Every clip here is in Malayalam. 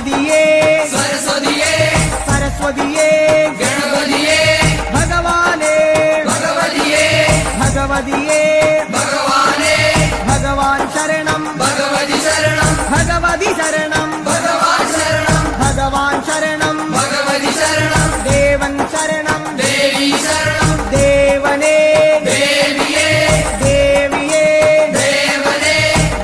ഗണപതിയേ സരസ്വതിയേ സരസ്വതിയേ ഗണപതിയേ ഭഗവാനേ ഭഗവതിയേ ഭഗവതിയേ ഭഗവാനേ ഭഗവാൻ ശരണം ഭഗവതി ശരണം ഭഗവതി ശരണം ഭഗവാൻ ശരണം ഭഗവാൻ ശരണം ഭഗവതി ശരണം ദേവൻ ശരണം ദേവി ശരണം ദേവനേ ദേവിയേ ദേവിയേ ദേവനേ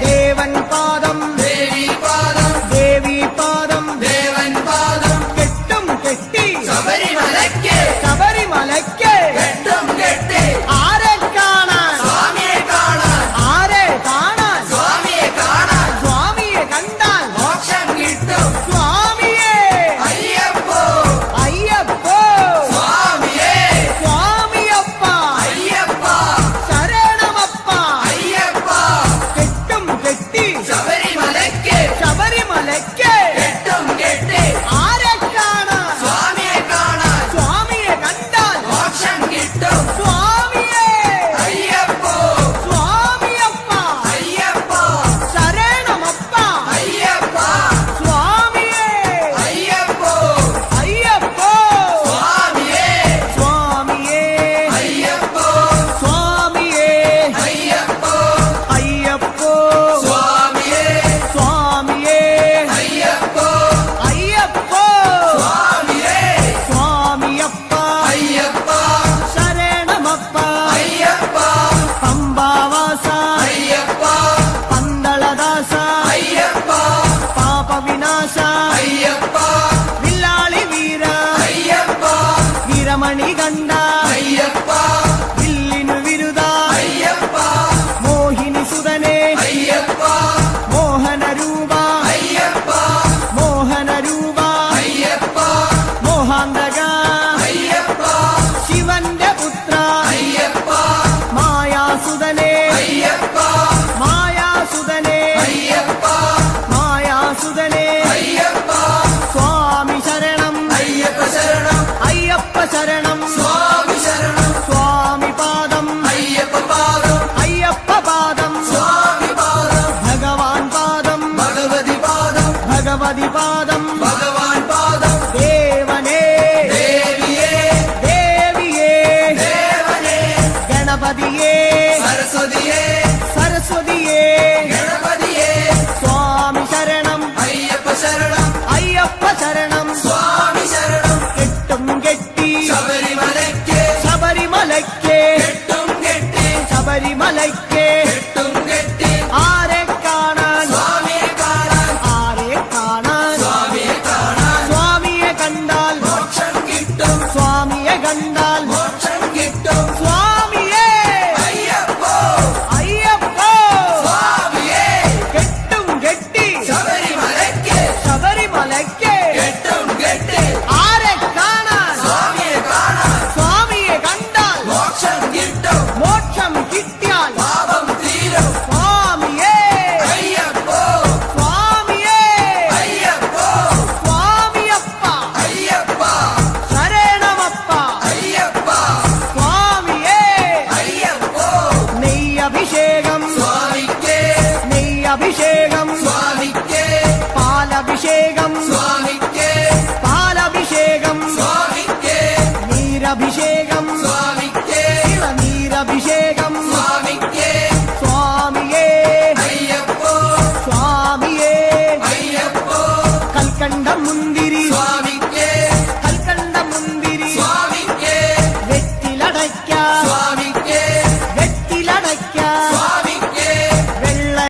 ദേവൻ പാദം ദേവി പാദം ദേവി പാദം ദേവൻ പാദം കെട്ടും കെട്ടി ശബരിമലയ്ക്ക് ശബരിമലയ്ക്ക് കെട്ടും കെട്ടി ആരെ കാണാൻ സ്വാമിയെ കാണാൻ ആരെ കാണാൻ സ്വാമിയെ കാണാൻ സ്വാമിയെ കണ്ടാൽ മോക്ഷം കിട്ടും സ്വാമിയേ അയ്യപ്പോ അയ്യപ്പോ സ്വാമിയേ സ്വാമിയപ്പ അയ്യപ്പ ശരണമപ്പ അയ്യപ്പ കെട്ടും കെട്ടി ശബരിമലയ്ക്ക് ശബരിമലയ്ക്ക് കെട്ടും കെട്ടി ആരെ കാണാൻ സ്വാമിയെ കാണാൻ സ്വാമിയെ കണ്ടാൽ മോക്ഷം കിട്ടും സ്വാമിയേ അയ്യപ്പോ സ്വാമിയപ്പ അയ്യപ്പ ശരണമപ്പ അയ്യപ്പ സ്വാമിയേ അയ്യപ്പോ അയ്യപ്പോ സ്വാമിയേ സ്വാമിയേ അയ്യപ്പോ സ്വാമിയേ അയ്യപ്പോ അയ്യപ്പോ സ്വാമിയേ സ്വാമിയേ അയ്യപ്പോ അയ്യപ്പോ സ്വാമിയേ സ്വാമിയപ്പ അയ്യപ്പ ശരണമപ്പ അയ്യപ്പ പമ്പാവാസ അയ്യപ്പ പന്തളദാസ അയ്യപ്പ പാപവിനാശ അയ്യപ്പ വില്ലാളി വീര അയ്യപ്പ വീരമണി കണ്ട അയ്യപ്പ വില്ലിനു വിരുദ അയ്യപ്പ മോഹിനി സുതനെ അയ്യപ്പ മോഹനരൂപ അയ്യപ്പ മോഹനരൂപ അയ്യപ്പ മോഹാന്തക അയ്യപ്പ ശിവന്റെ പുത്ര അയ്യപ്പ മായാസുതനെ അയ്യപ്പ മായാസുതനെ അയ്യപ്പ മായാസുതനെ അയ്യപ്പ സ്വാമി ശരണം അയ്യപ്പ ശരണം അയ്യപ്പ ശരണം സ്വാമി ശരണം സ്വാമി പാദം അയ്യപ്പ പാദം അയ്യപ്പ പാദം സ്വാമി പാദം ഭഗവാൻ പാദം ഭഗവതി പാദം ഭഗവതി പാദം ഭഗവാൻ പാദം ദേവനേ ദേവിയേ ദേവിയേ ദേവനേ ഗണപതിയേ സരസ്വതിയേ സരസ്വതിയേ ഗണപതിയേ സ്വാമി ശരണം അയ്യപ്പ ശരണം അയ്യപ്പ ശരണം സ്വാമി ശരണം കെട്ടും കെട്ടി ശബരിമലയ്ക്ക് ശബരിമലയ്ക്ക് കെട്ടും കെട്ടി ശബരിമലയ്ക്ക് കെട്ടും കെട്ടി ആരെ കാണാൻ സ്വാമിയെ കാണാൻ ആരെ കാണാൻ സ്വാമിയെ കാണാൻ സ്വാമിയെ കണ്ടാൽ മോക്ഷം കിട്ടും സ്വാമിയെ കണ്ടാൽ മോക്ഷം കിട്ടും സ്വാമിയേ അയ്യപ്പോ അയ്യപ്പോ സ്വാമിയേ കെട്ടും കെട്ടി ശബരിമലയ്ക്ക് ശബരിമലയ്ക്ക് കെട്ടും കെട്ടി ആരെ കാണാൻ സ്വാമിയെ കാണാൻ സ്വാമിയെ കണ്ടാൽ മോക്ഷം കിട്ടും മോക്ഷം കിട്ടിയാൽ പാപം തീരും സ്വാമിയേ അയ്യപ്പോ സ്വാമിയേ അയ്യപ്പോ സ്വാമിയപ്പ അയ്യപ്പ ശരണമപ്പ അയ്യപ്പ സ്വാമിയേ അയ്യപ്പോ നെയ്യഭിഷേകം സ്വാമിക്ക് നെയ്യഭിഷേകം സ്വാമിക്ക് പാലഭിഷേകം സ്വാമിക്ക് പാലഭിഷേകം സ്വാമിക്ക് നീരഭിഷേകം